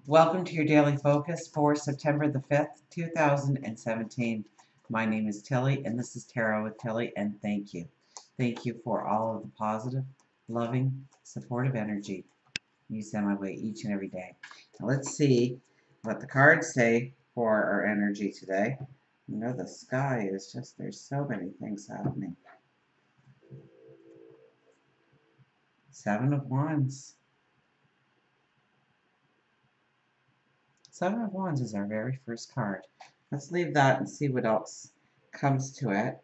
Welcome to your daily focus for September the 5th, 2017. My name is Tilly, and this is Tarot with Tilly, and thank you. Thank you for all of the positive, loving, supportive energy you send my way each and every day. Now let's see what the cards say for our energy today. You know, the sky is just, there's so many things happening. Seven of Wands. Seven of Wands is our very first card. Let's leave that and see what else comes to it.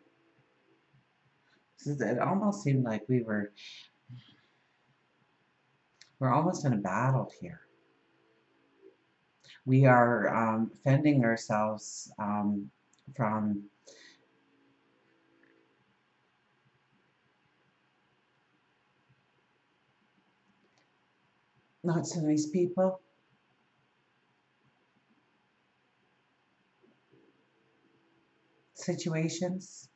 It almost seemed like we're almost in a battle here. We are fending ourselves from not so nice people. Situations,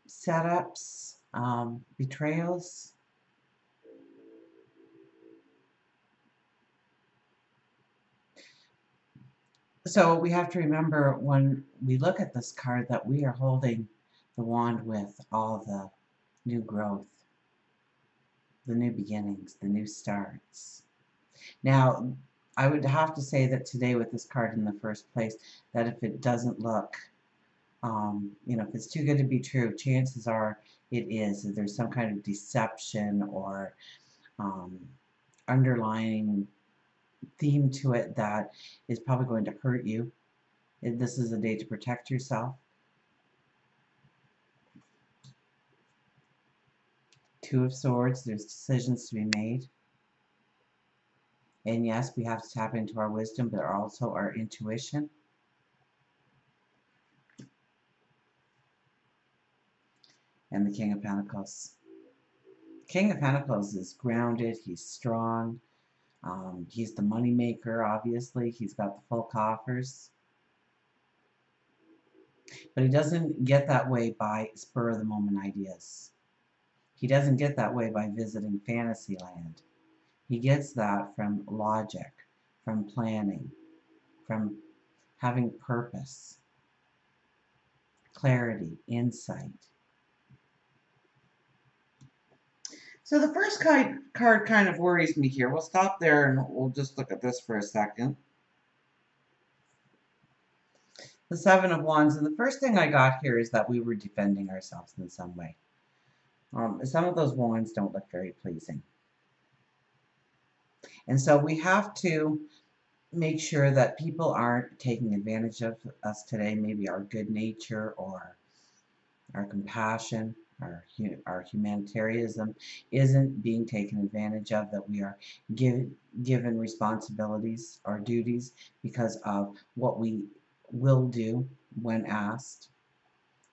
setups, betrayals. So we have to remember when we look at this card that we are holding the wand with all the new growth, the new beginnings, the new starts. Now, I would have to say that today with this card in the first place, that if it doesn't look, if it's too good to be true, chances are it is. That there's some kind of deception or underlying theme to it that is probably going to hurt you. This is a day to protect yourself. Two of Swords, there's decisions to be made. And yes, we have to tap into our wisdom, but also our intuition. And the King of Pentacles. King of Pentacles is grounded, he's strong, he's the money maker, obviously, he's got the full coffers. But he doesn't get that way by spur of the moment ideas. He doesn't get that way by visiting Fantasyland. He gets that from logic, from planning, from having purpose, clarity, insight. So the first card kind of worries me here. We'll stop there and we'll just look at this for a second. The Seven of Wands, and the first thing I got here is that we were defending ourselves in some way. Some of those wands don't look very pleasing. And so we have to make sure that people aren't taking advantage of us today, maybe our good nature or our compassion, our humanitarianism isn't being taken advantage of, that we are given responsibilities or duties because of what we will do when asked.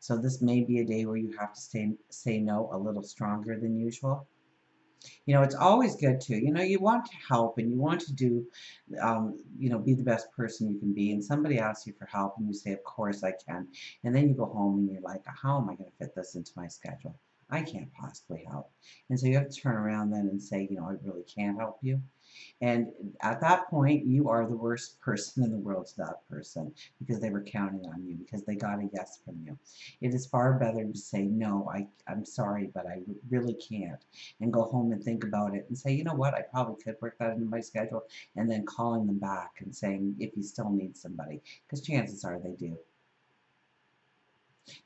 So this may be a day where you have to say no a little stronger than usual. It's always good to, you want to help and you want to do, be the best person you can be. And somebody asks you for help and you say, of course I can. And then you go home and you're like, how am I going to fit this into my schedule? I can't possibly help. And so you have to turn around then and say, I really can't help you. And at that point, you are the worst person in the world to that person because they were counting on you, because they got a yes from you. It is far better to say, no, I'm sorry, but I really can't, and go home and think about it and say, you know what, I probably could work that into my schedule, and then calling them back and saying if you still need somebody, because chances are they do.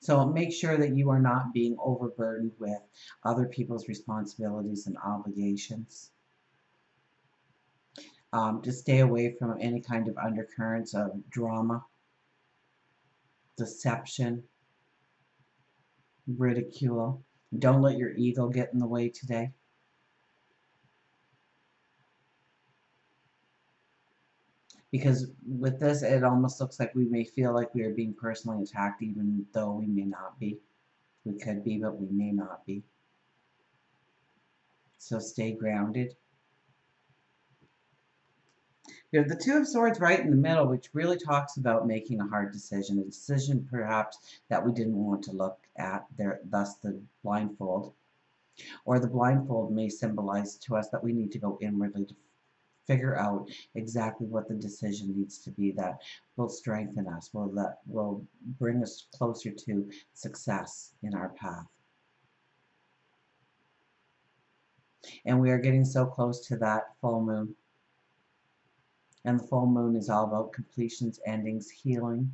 So make sure that you are not being overburdened with other people's responsibilities and obligations. To stay away from any kind of undercurrents of drama, deception, ridicule. Don't let your ego get in the way today. Because with this, it almost looks like we may feel like we are being personally attacked, even though we may not be. We could be, but we may not be. So stay grounded. We have the Two of Swords right in the middle, which really talks about making a hard decision, a decision perhaps that we didn't want to look at, thus the blindfold. Or the blindfold may symbolize to us that we need to go inwardly to figure out exactly what the decision needs to be that will strengthen us, that will bring us closer to success in our path. And we are getting so close to that full moon. And the full moon is all about completions, endings, healing.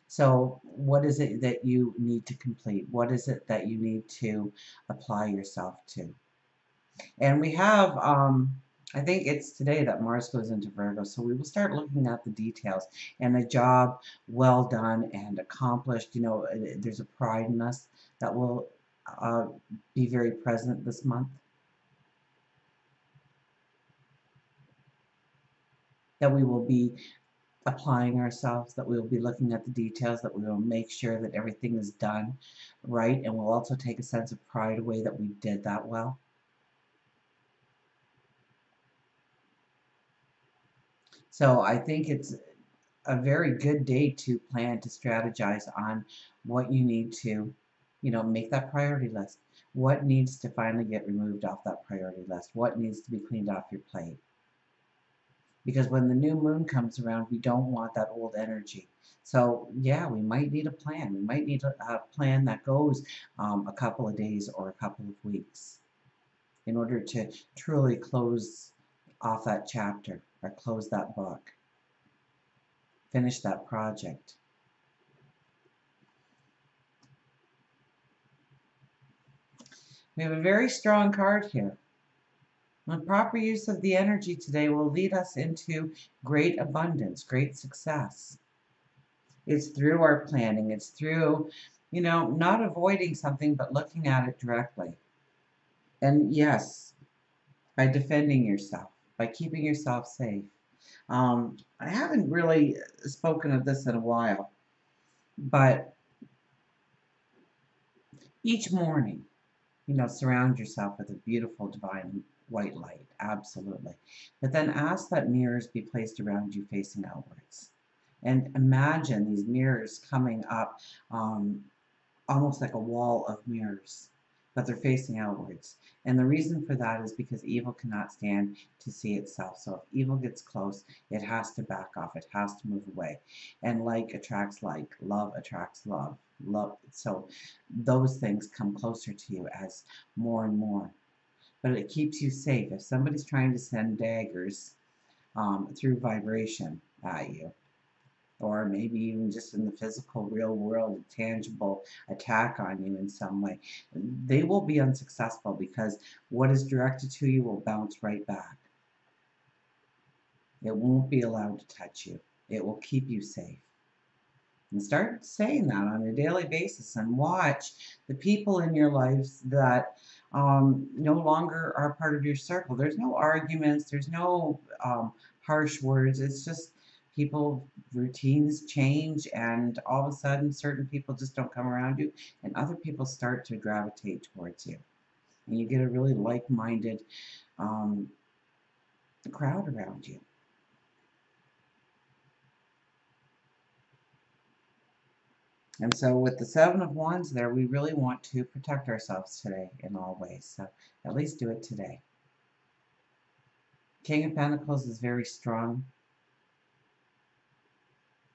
So what is it that you need to complete? What is it that you need to apply yourself to? And we have, I think it's today that Mars goes into Virgo, so we will start looking at the details. And a job well done and accomplished, you know, there's a pride in us that will be very present this month. That we will be applying ourselves, that we will be looking at the details, that we will make sure that everything is done right, and we'll also take a sense of pride away that we did that well. So I think it's a very good day to plan, to strategize on what you need to, you know, make that priority list. What needs to finally get removed off that priority list? What needs to be cleaned off your plate? Because when the new moon comes around, we don't want that old energy. So yeah, we might need a plan. We might need a plan that goes a couple of days or a couple of weeks in order to truly close off that chapter or close that book, finish that project. We have a very strong card here. The proper use of the energy today will lead us into great abundance, great success. It's through our planning. It's through, you know, not avoiding something, but looking at it directly. And yes, by defending yourself, by keeping yourself safe. I haven't really spoken of this in a while, but each morning, you know, surround yourself with a beautiful divine white light, absolutely. But then ask that mirrors be placed around you facing outwards. And imagine these mirrors coming up almost like a wall of mirrors, but they're facing outwards. And the reason for that is because evil cannot stand to see itself. So if evil gets close, it has to back off, it has to move away. And like attracts like, love attracts love. So those things come closer to you as more and more. But it keeps you safe. If somebody's trying to send daggers through vibration at you, or maybe even just in the physical real world, a tangible attack on you in some way, they will be unsuccessful because what is directed to you will bounce right back. It won't be allowed to touch you. It will keep you safe. And start saying that on a daily basis and watch the people in your lives that no longer are part of your circle. There's no arguments, there's no harsh words. It's just people, routines change, and all of a sudden certain people just don't come around you, and other people start to gravitate towards you. And you get a really like-minded crowd around you. And so with the Seven of Wands there, we really want to protect ourselves today in all ways. So at least do it today. King of Pentacles is very strong.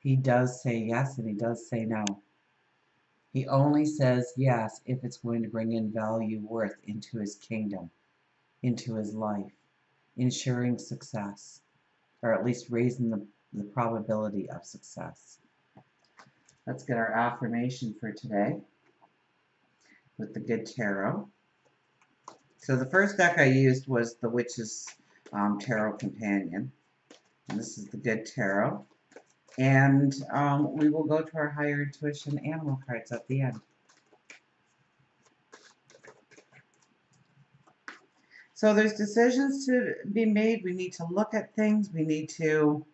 He does say yes and he does say no. He only says yes if it's going to bring in value, worth into his kingdom, into his life, ensuring success, or at least raising the probability of success. Let's get our affirmation for today with the Good Tarot. So the first deck I used was the Witch's Tarot Companion. And this is the Good Tarot. And we will go to our Higher Intuition Animal cards at the end. So there's decisions to be made. We need to look at things. We need to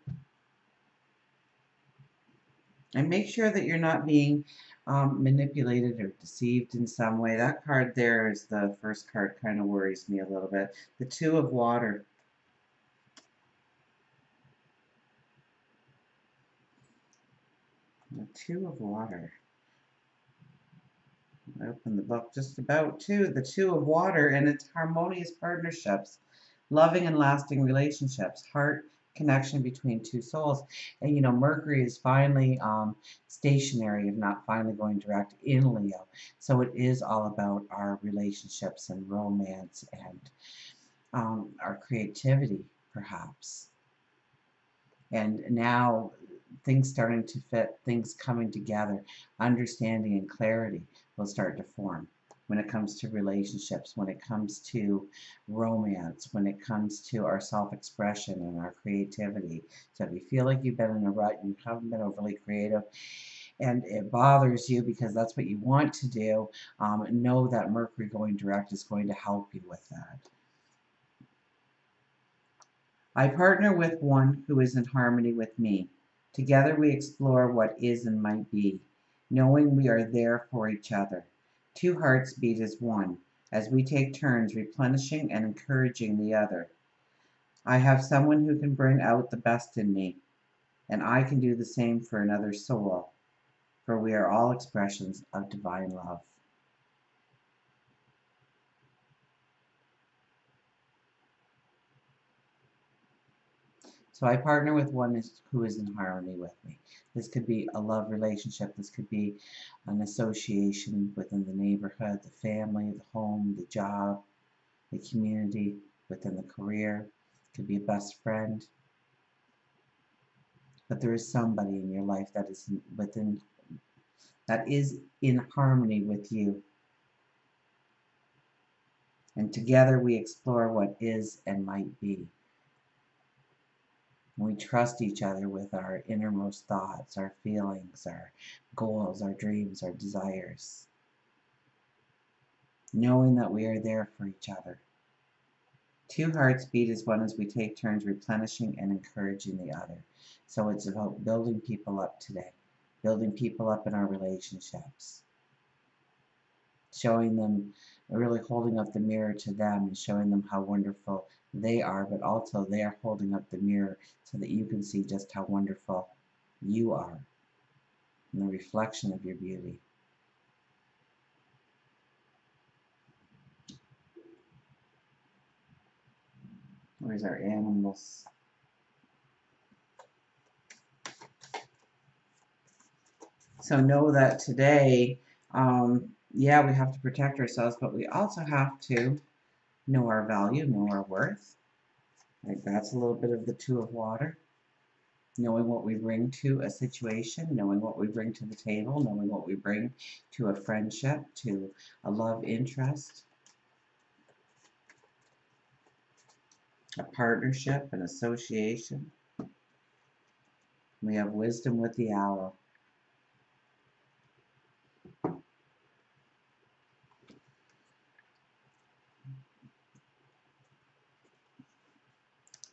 and make sure that you're not being manipulated or deceived in some way. That card there is the first card, kind of worries me a little bit. The Two of Water. The Two of Water. I opened the book just about too. The Two of Water, and it's harmonious partnerships, loving and lasting relationships, heart connection between two souls. And Mercury is finally stationary, if not finally going direct in Leo. So it is all about our relationships and romance and our creativity, perhaps. And now things starting to fit, things coming together, understanding and clarity will start to form when it comes to relationships, when it comes to romance, when it comes to our self-expression and our creativity. So if you feel like you've been in a rut and you haven't been overly creative and it bothers you because that's what you want to do, know that Mercury going direct is going to help you with that. I partner with one who is in harmony with me. Together we explore what is and might be, knowing we are there for each other. Two hearts beat as one, as we take turns replenishing and encouraging the other. I have someone who can bring out the best in me, and I can do the same for another soul, for we are all expressions of divine love. So I partner with one who is in harmony with me. This could be a love relationship. This could be an association within the neighborhood, the family, the home, the job, the community, within the career. It could be a best friend. But there is somebody in your life that is in harmony with you. And together we explore what is and might be. We trust each other with our innermost thoughts, our feelings, our goals, our dreams, our desires, knowing that we are there for each other. Two hearts beat as one as we take turns replenishing and encouraging the other. So it's about building people up today, building people up in our relationships, showing them, really holding up the mirror to them and showing them how wonderful they are, but also they are holding up the mirror so that you can see just how wonderful you are and the reflection of your beauty. Where's our animals? So know that today, yeah, we have to protect ourselves, but we also have to know our value, know our worth. Like that's a little bit of the Two of Water. Knowing what we bring to a situation, knowing what we bring to the table, knowing what we bring to a friendship, to a love interest, a partnership, an association. We have wisdom with the owl.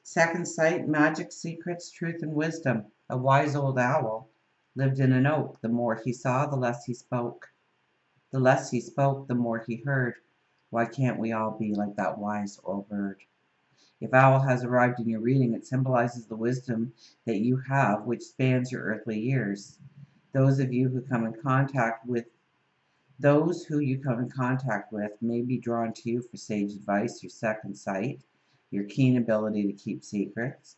Second sight, magic, secrets, truth, and wisdom. A wise old owl lived in an oak. The more he saw, the less he spoke. The less he spoke, the more he heard. Why can't we all be like that wise old bird? If owl has arrived in your reading, it symbolizes the wisdom that you have, which spans your earthly years. Those of you who come in contact with Those who you come in contact with may be drawn to you for sage advice, your second sight, your keen ability to keep secrets.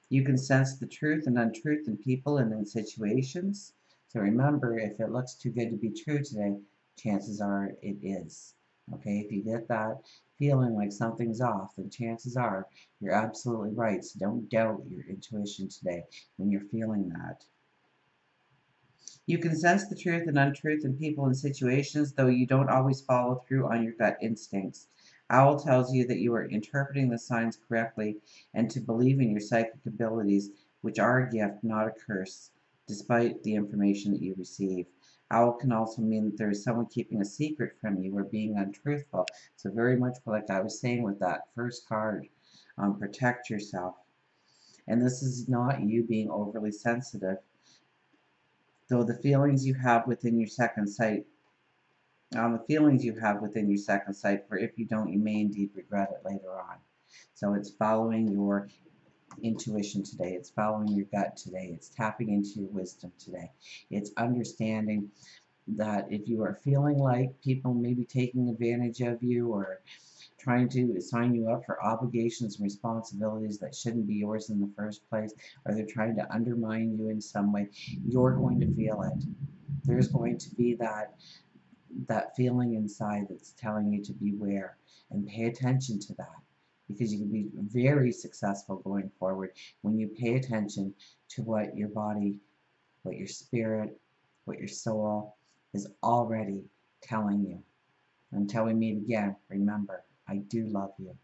You can sense the truth and untruth in people and in situations. So remember, if it looks too good to be true today, chances are it is. Okay, if you get that feeling like something's off, then chances are you're absolutely right. So don't doubt your intuition today when you're feeling that. You can sense the truth and untruth in people and situations, though you don't always follow through on your gut instincts. Owl tells you that you are interpreting the signs correctly and to believe in your psychic abilities, which are a gift, not a curse, despite the information that you receive. Owl can also mean that there is someone keeping a secret from you or being untruthful. So very much like I was saying with that first card, protect yourself. And this is not you being overly sensitive, though the feelings you have within your second sight, for if you don't, you may indeed regret it later on. So it's following your intuition today. It's following your gut today. It's tapping into your wisdom today. It's understanding that if you are feeling like people may be taking advantage of you or trying to sign you up for obligations and responsibilities that shouldn't be yours in the first place, or they're trying to undermine you in some way, you're going to feel it. There's going to be that feeling inside that's telling you to beware and pay attention to that, because you can be very successful going forward when you pay attention to what your body, what your spirit, what your soul is already telling you. Until we meet again, remember, I do love you.